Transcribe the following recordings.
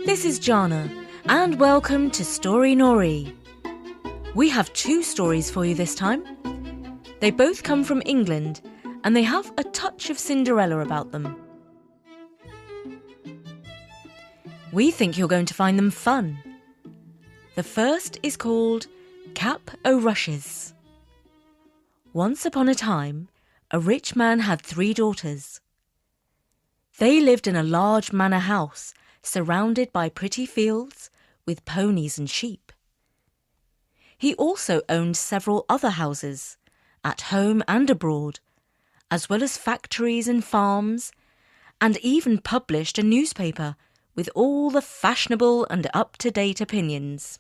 this is Jana, and welcome to Story Nori. We have 2 stories for you this time. They both come from England, and they have a touch of Cinderella about them. We think you're going to find them fun. The first is called Cap o' Rushes. Once upon a time, a rich man had 3 daughters. They lived in a large manor house surrounded by pretty fields with ponies and sheep. He also owned several other houses, at home and abroad, as well as factories and farms, and even published a newspaper with all the fashionable and up-to-date opinions.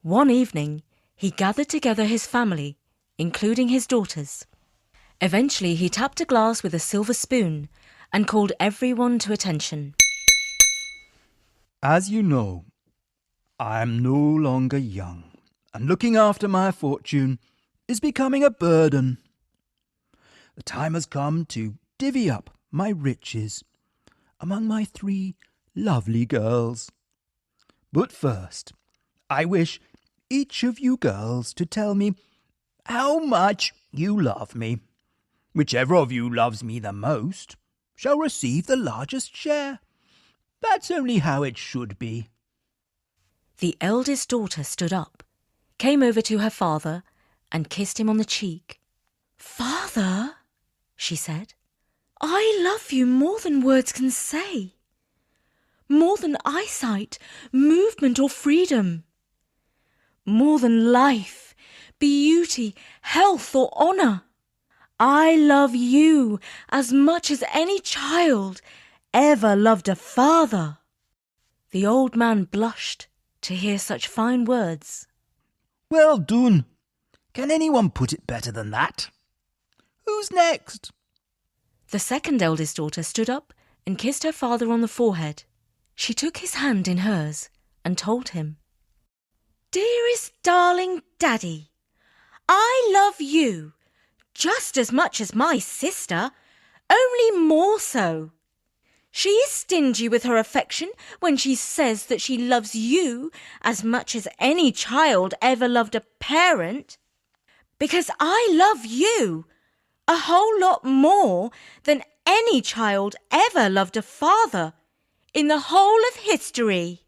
One evening, he gathered together his family, including his daughters. Eventually, he tapped a glass with a silver spoon and called everyone to attention. As you know, I am no longer young, and looking after my fortune is becoming a burden. The time has come to divvy up my riches among my 3 lovely girls. But first, I wish each of you girls to tell me how much you love me. Whichever of you loves me the most shall receive the largest share. That's only how it should be. The eldest daughter stood up, came over to her father, and kissed him on the cheek. "Father," she said, "I love you more than words can say. More than eyesight, movement, or freedom. More than life, beauty, health, or honour. I love you as much as any child ever loved a father." The old man blushed to hear such fine words. Well done. Can anyone put it better than that? Who's next? The second eldest daughter stood up and kissed her father on the forehead. She took his hand in hers and told him, "Dearest darling Daddy, I love you just as much as my sister, only more so. She is stingy with her affection when she says that she loves you as much as any child ever loved a parent, because I love you a whole lot more than any child ever loved a father in the whole of history."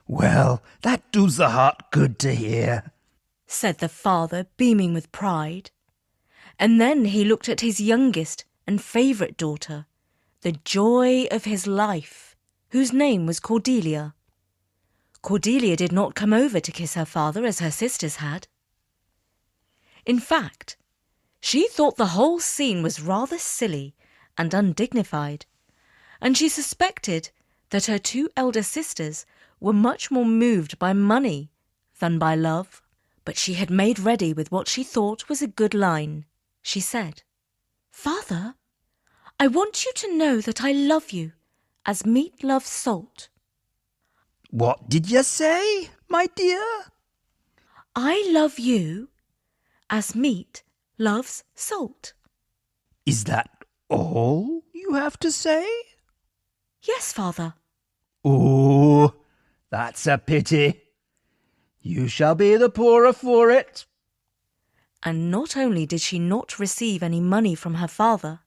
Well, that does the heart good to hear, said the father, beaming with pride. And then he looked at his youngest and favourite daughter, the joy of his life, whose name was Cordelia. Cordelia did not come over to kiss her father as her sisters had. In fact, she thought the whole scene was rather silly and undignified, and she suspected that her 2 elder sisters were much more moved by money than by love. But she had made ready with what she thought was a good line. She said, "Father, I want you to know that I love you as meat loves salt." What did you say, my dear? "I love you as meat loves salt." Is that all you have to say? "Yes, Father." Oh, that's a pity. You shall be the poorer for it. And not only did she not receive any money from her father,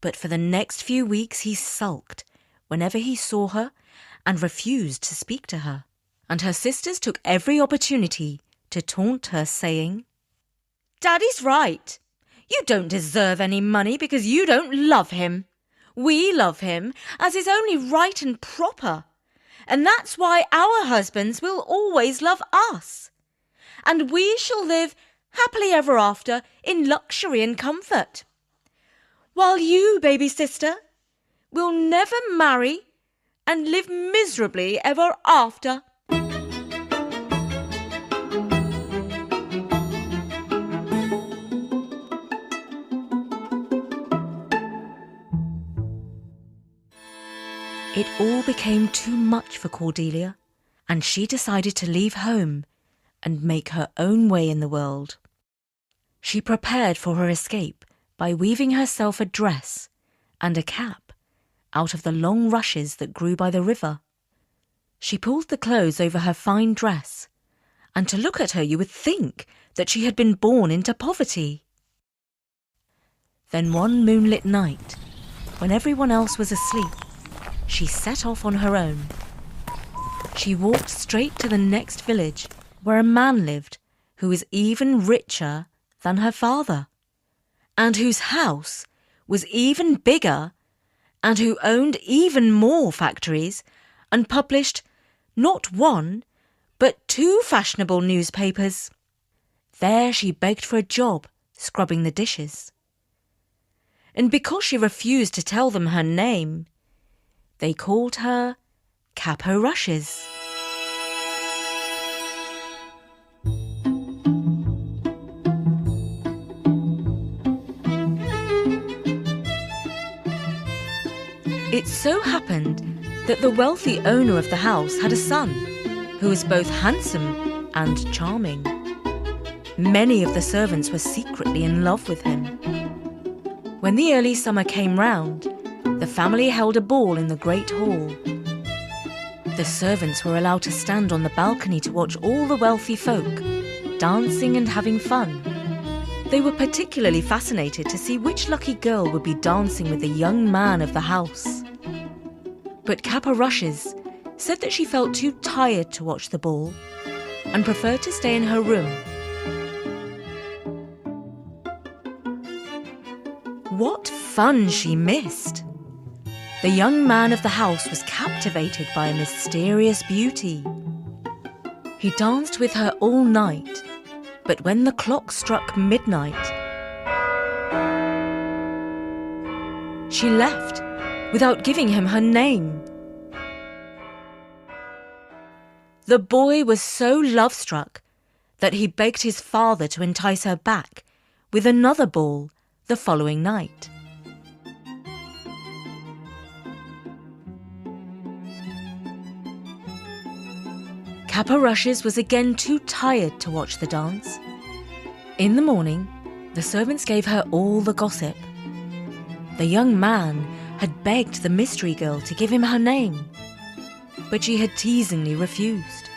but for the next few weeks he sulked whenever he saw her and refused to speak to her. And her sisters took every opportunity to taunt her, saying, "Daddy's right. You don't deserve any money because you don't love him. We love him as is only right and proper. And that's why our husbands will always love us. And we shall live happily ever after in luxury and comfort. While you, baby sister, will never marry and live miserably ever after." It all became too much for Cordelia, and she decided to leave home and make her own way in the world. She prepared for her escape by weaving herself a dress and a cap out of the long rushes that grew by the river. She pulled the clothes over her fine dress, and to look at her you would think that she had been born into poverty. Then one moonlit night, when everyone else was asleep, she set off on her own. She walked straight to the next village, where a man lived who was even richer than her father, and whose house was even bigger, and who owned even more factories and published not one, but 2 fashionable newspapers. There she begged for a job scrubbing the dishes. And because she refused to tell them her name, they called her Cap o' Rushes. It so happened that the wealthy owner of the house had a son who was both handsome and charming. Many of the servants were secretly in love with him. When the early summer came round, the family held a ball in the great hall. The servants were allowed to stand on the balcony to watch all the wealthy folk dancing and having fun. They were particularly fascinated to see which lucky girl would be dancing with the young man of the house. But Cap o' Rushes said that she felt too tired to watch the ball and preferred to stay in her room. What fun she missed! The young man of the house was captivated by a mysterious beauty. He danced with her all night, but when the clock struck midnight, she left without giving him her name. The boy was so love-struck that he begged his father to entice her back with another ball the following night. Cap o' Rushes was again too tired to watch the dance. In the morning, the servants gave her all the gossip. The young man had begged the mystery girl to give him her name, but she had teasingly refused.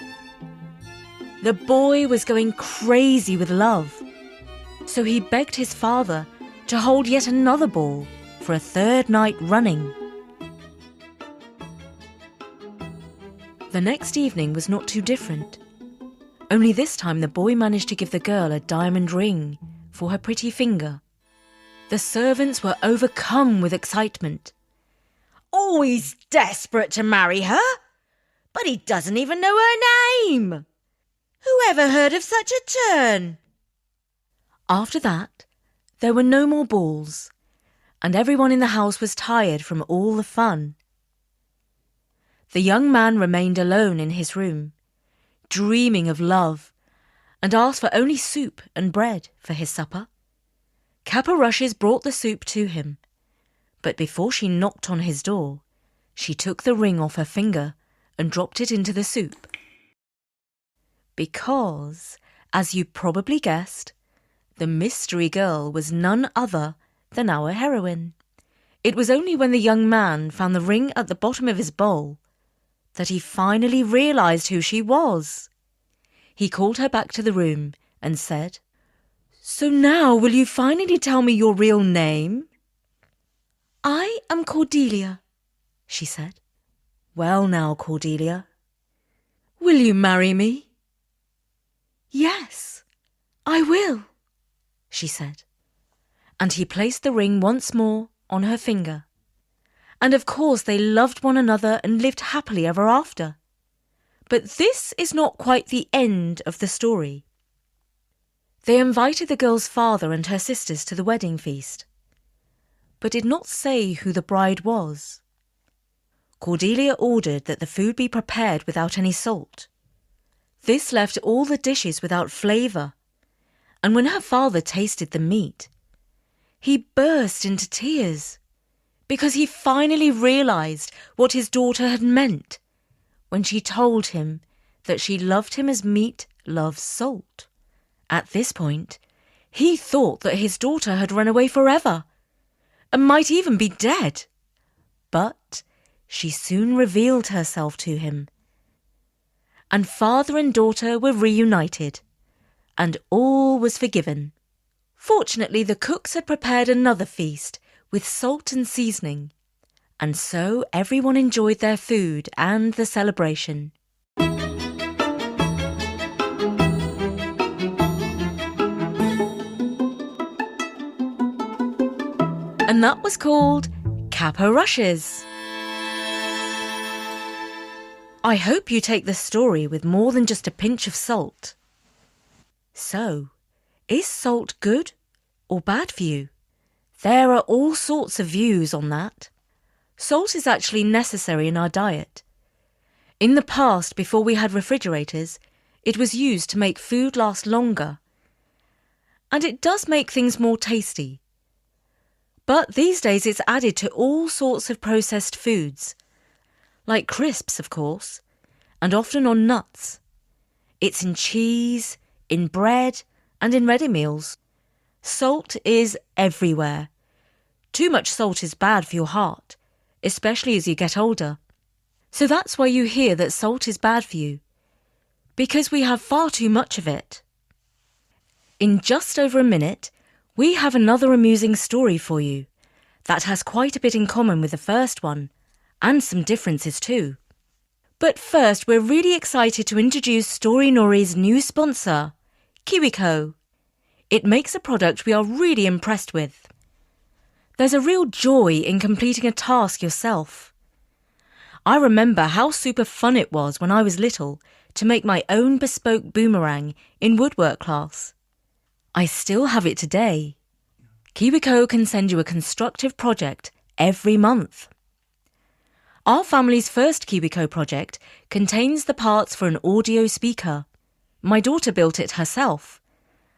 The boy was going crazy with love, so he begged his father to hold yet another ball for a 3rd night running. The next evening was not too different, only this time the boy managed to give the girl a diamond ring for her pretty finger. The servants were overcome with excitement. Oh, he's desperate to marry her, but he doesn't even know her name. Who ever heard of such a turn? After that, there were no more balls, and everyone in the house was tired from all the fun. The young man remained alone in his room, dreaming of love, and asked for only soup and bread for his supper. Cap o' Rushes brought the soup to him, but before she knocked on his door, she took the ring off her finger and dropped it into the soup. Because, as you probably guessed, the mystery girl was none other than our heroine. It was only when the young man found the ring at the bottom of his bowl that he finally realised who she was. He called her back to the room and said, "So now will you finally tell me your real name?" "I am Cordelia," she said. "Well now, Cordelia, will you marry me?" "Yes, I will," she said. And he placed the ring once more on her finger. And of course they loved one another and lived happily ever after. But this is not quite the end of the story. They invited the girl's father and her sisters to the wedding feast, but did not say who the bride was. Cordelia ordered that the food be prepared without any salt. This left all the dishes without flavour, and when her father tasted the meat, he burst into tears, because he finally realised what his daughter had meant when she told him that she loved him as meat loves salt. At this point, he thought that his daughter had run away forever, and might even be dead. But she soon revealed herself to him. And father and daughter were reunited, and all was forgiven. Fortunately, the cooks had prepared another feast with salt and seasoning, and so everyone enjoyed their food and the celebration. And that was called Cap o' Rushes. I hope you take this story with more than just a pinch of salt. So, is salt good or bad for you? There are all sorts of views on that. Salt is actually necessary in our diet. In the past, before we had refrigerators, it was used to make food last longer. And it does make things more tasty. But these days it's added to all sorts of processed foods, like crisps, of course, and often on nuts. It's in cheese, in bread, and in ready meals. Salt is everywhere. Too much salt is bad for your heart, especially as you get older. So that's why you hear that salt is bad for you, because we have far too much of it. In just over a minute, we have another amusing story for you that has quite a bit in common with the first one, and some differences too. But first, we're really excited to introduce Storynori's new sponsor, KiwiCo. It makes a product we are really impressed with. There's a real joy in completing a task yourself. I remember how super fun it was when I was little to make my own bespoke boomerang in woodwork class. I still have it today. KiwiCo can send you a constructive project every month. Our family's first KiwiCo project contains the parts for an audio speaker. My daughter built it herself,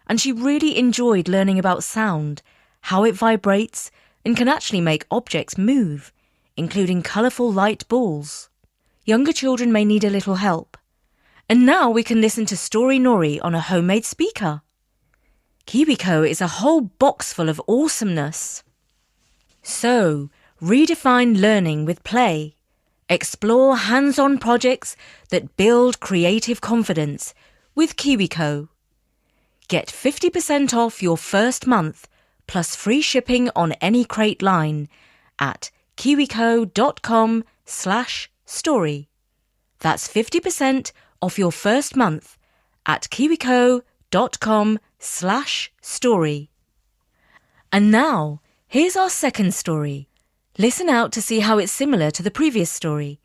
and she really enjoyed learning about sound, how it vibrates, and can actually make objects move, including colourful light balls. Younger children may need a little help. And now we can listen to Storynori on a homemade speaker. KiwiCo is a whole box full of awesomeness. So, redefine learning with play. Explore hands-on projects that build creative confidence with KiwiCo. Get 50% off your first month plus free shipping on any crate line at kiwico.com/story. That's 50% off your first month at kiwico.com/story. And now, here's our second story. Listen out to see how it's similar to the previous story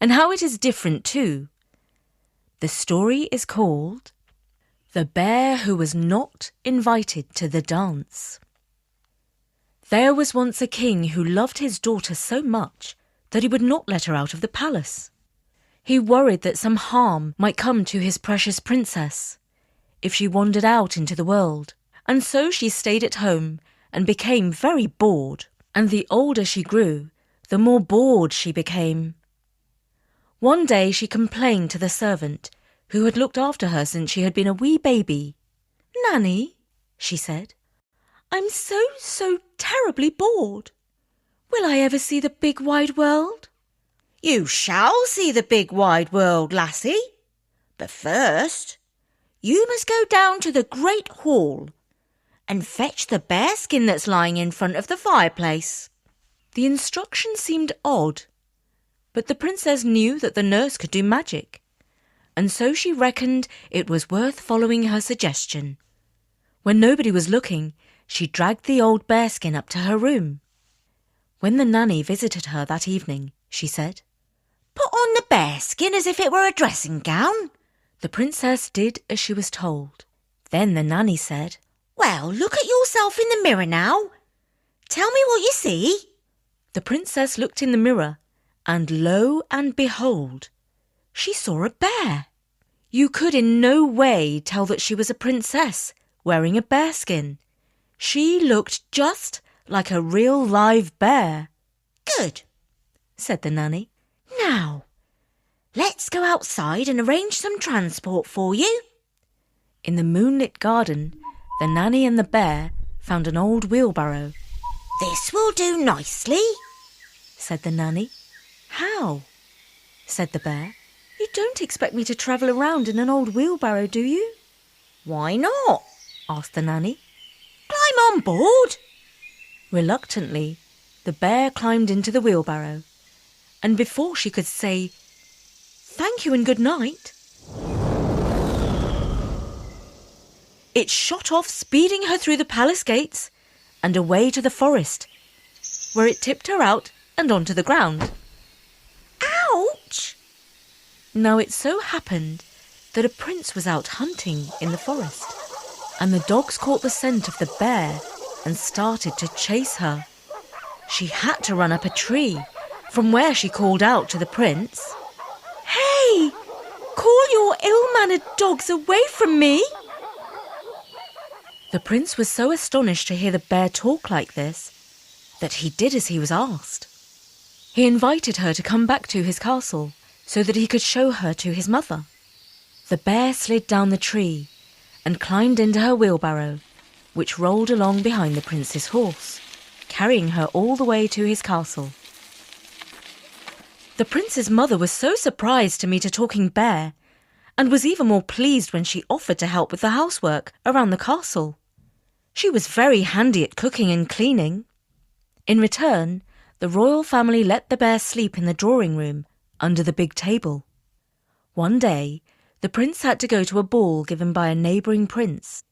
and how it is different too. The story is called The Bear Who Was Not Invited to the Dance. There was once a king who loved his daughter so much that he would not let her out of the palace. He worried that some harm might come to his precious princess if she wandered out into the world, and so she stayed at home and became very bored. And the older she grew, the more bored she became. One day she complained to the servant who had looked after her since she had been a wee baby. "Nanny," she said, "I'm so terribly bored. Will I ever see the big wide world?" You shall see the big wide world, lassie. But first, you must go down to the great hall and fetch the bearskin that's lying in front of the fireplace. The instructions seemed odd, but the princess knew that the nurse could do magic, and so she reckoned it was worth following her suggestion. When nobody was looking, she dragged the old bearskin up to her room. When the nanny visited her that evening, she said, "Put on the bearskin as if it were a dressing gown." The princess did as she was told. Then the nanny said, "Well, look at yourself in the mirror now. Tell me what you see." The princess looked in the mirror, and lo and behold, she saw a bear. You could in no way tell that she was a princess wearing a bearskin. She looked just like a real live bear. "Good," said the nanny. "Now, let's go outside and arrange some transport for you." In the moonlit garden, the nanny and the bear found an old wheelbarrow. "This will do nicely," said the nanny. "How?" said the bear. "You don't expect me to travel around in an old wheelbarrow, do you?" "Why not?" asked the nanny. "Climb on board." Reluctantly, the bear climbed into the wheelbarrow, and before she could say, "Thank you and good night," it shot off, speeding her through the palace gates and away to the forest, where it tipped her out and onto the ground. Ouch! Now it so happened that a prince was out hunting in the forest, and the dogs caught the scent of the bear and started to chase her. She had to run up a tree, from where she called out to the prince, "Hey! Call your ill-mannered dogs away from me!" The prince was so astonished to hear the bear talk like this that he did as he was asked. He invited her to come back to his castle so that he could show her to his mother. The bear slid down the tree and climbed into her wheelbarrow, which rolled along behind the prince's horse, carrying her all the way to his castle. The prince's mother was so surprised to meet a talking bear, and was even more pleased when she offered to help with the housework around the castle. She was very handy at cooking and cleaning. In return, the royal family let the bear sleep in the drawing room under the big table. One day, the prince had to go to a ball given by a neighbouring prince.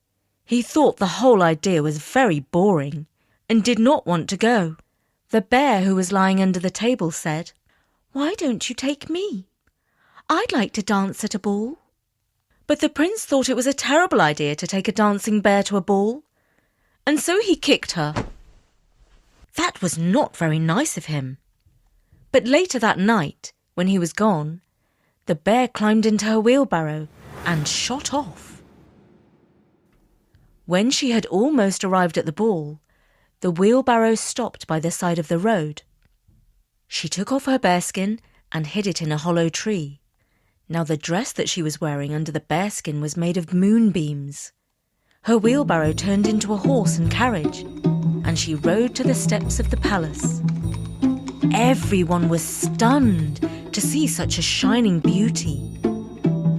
He thought the whole idea was very boring and did not want to go. The bear who was lying under the table said, "Why don't you take me? I'd like to dance at a ball." But the prince thought it was a terrible idea to take a dancing bear to a ball, and so he kicked her. That was not very nice of him. But later that night, when he was gone, the bear climbed into her wheelbarrow and shot off. When she had almost arrived at the ball, the wheelbarrow stopped by the side of the road. She took off her bearskin and hid it in a hollow tree. Now the dress that she was wearing under the bearskin was made of moonbeams. Her wheelbarrow turned into a horse and carriage, and she rode to the steps of the palace. Everyone was stunned to see such a shining beauty.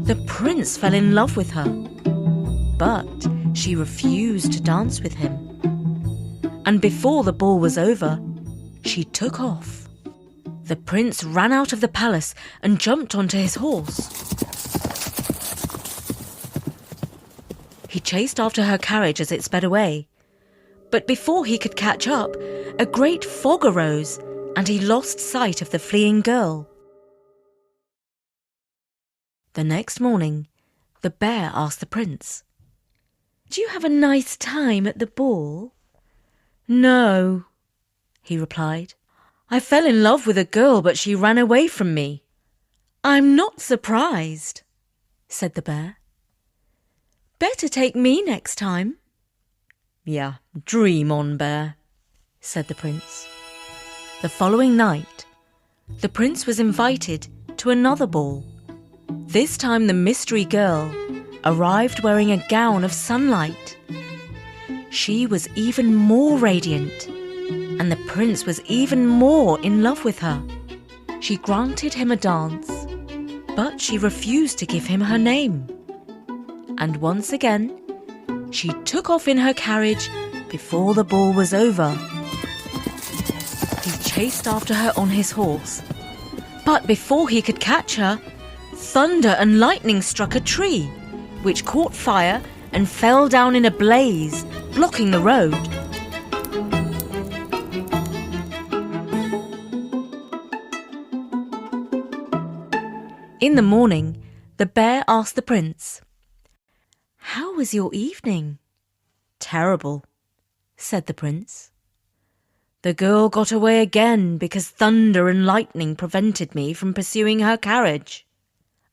The prince fell in love with her, but she refused to dance with him. And before the ball was over, she took off. The prince ran out of the palace and jumped onto his horse. He chased after her carriage as it sped away. But before he could catch up, a great fog arose and he lost sight of the fleeing girl. The next morning, the bear asked the prince, "Did you have a nice time at the ball?" "No," he replied. "I fell in love with a girl, but she ran away from me." "I'm not surprised," said the bear. "Better take me next time." "Yeah, dream on, bear," said the prince. The following night, the prince was invited to another ball. This time the mystery girl arrived wearing a gown of sunlight. She was even more radiant, and the prince was even more in love with her. She granted him a dance, but she refused to give him her name. And once again, she took off in her carriage before the ball was over. He chased after her on his horse, but before he could catch her, thunder and lightning struck a tree, which caught fire and fell down in a blaze, blocking the road. In the morning, the bear asked the prince, "How was your evening?" "Terrible," said the prince. "The girl got away again because thunder and lightning prevented me from pursuing her carriage."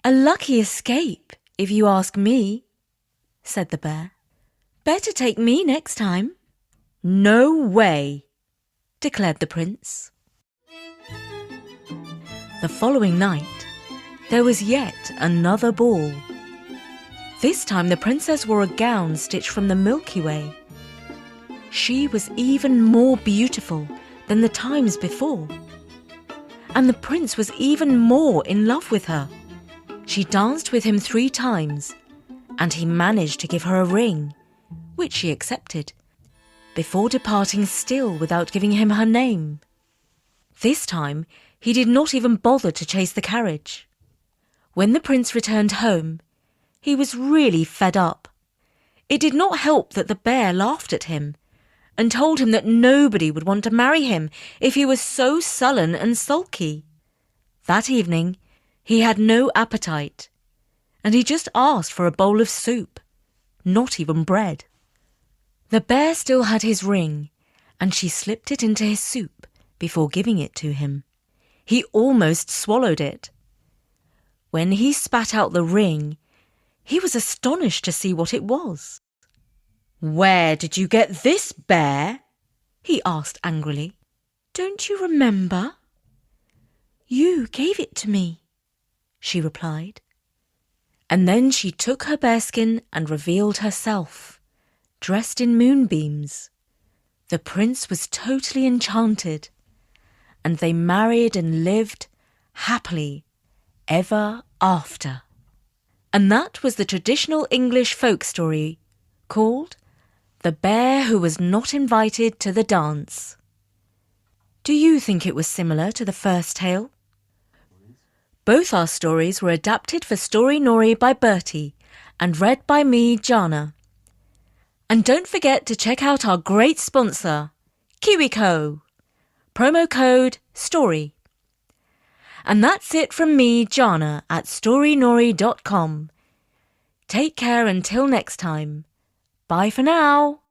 "A lucky escape, if you ask me," said the bear. "Better take me next time." "No way," declared the prince. The following night, there was yet another ball. This time the princess wore a gown stitched from the Milky Way. She was even more beautiful than the times before. and the prince was even more in love with her. She danced with him 3 times, and he managed to give her a ring, which she accepted, before departing still without giving him her name. This time, he did not even bother to chase the carriage. When the prince returned home, he was really fed up. It did not help that the bear laughed at him and told him that nobody would want to marry him if he was so sullen and sulky. That evening, he had no appetite, and he just asked for a bowl of soup, not even bread. The bear still had his ring, and she slipped it into his soup before giving it to him. He almost swallowed it. When he spat out the ring, he was astonished to see what it was. "Where did you get this, bear?" he asked angrily. "Don't you remember? You gave it to me," she replied. And then she took her bearskin and revealed herself, dressed in moonbeams. The prince was totally enchanted, and they married and lived happily ever after. And that was the traditional English folk story called The Bear Who Was Not Invited to the Dance. Do you think it was similar to the first tale? Both our stories were adapted for Story Nori by Bertie and read by me, Jana. And don't forget to check out our great sponsor, KiwiCo. Promo code STORY. And that's it from me, Jana, at storynori.com. Take care until next time. Bye for now.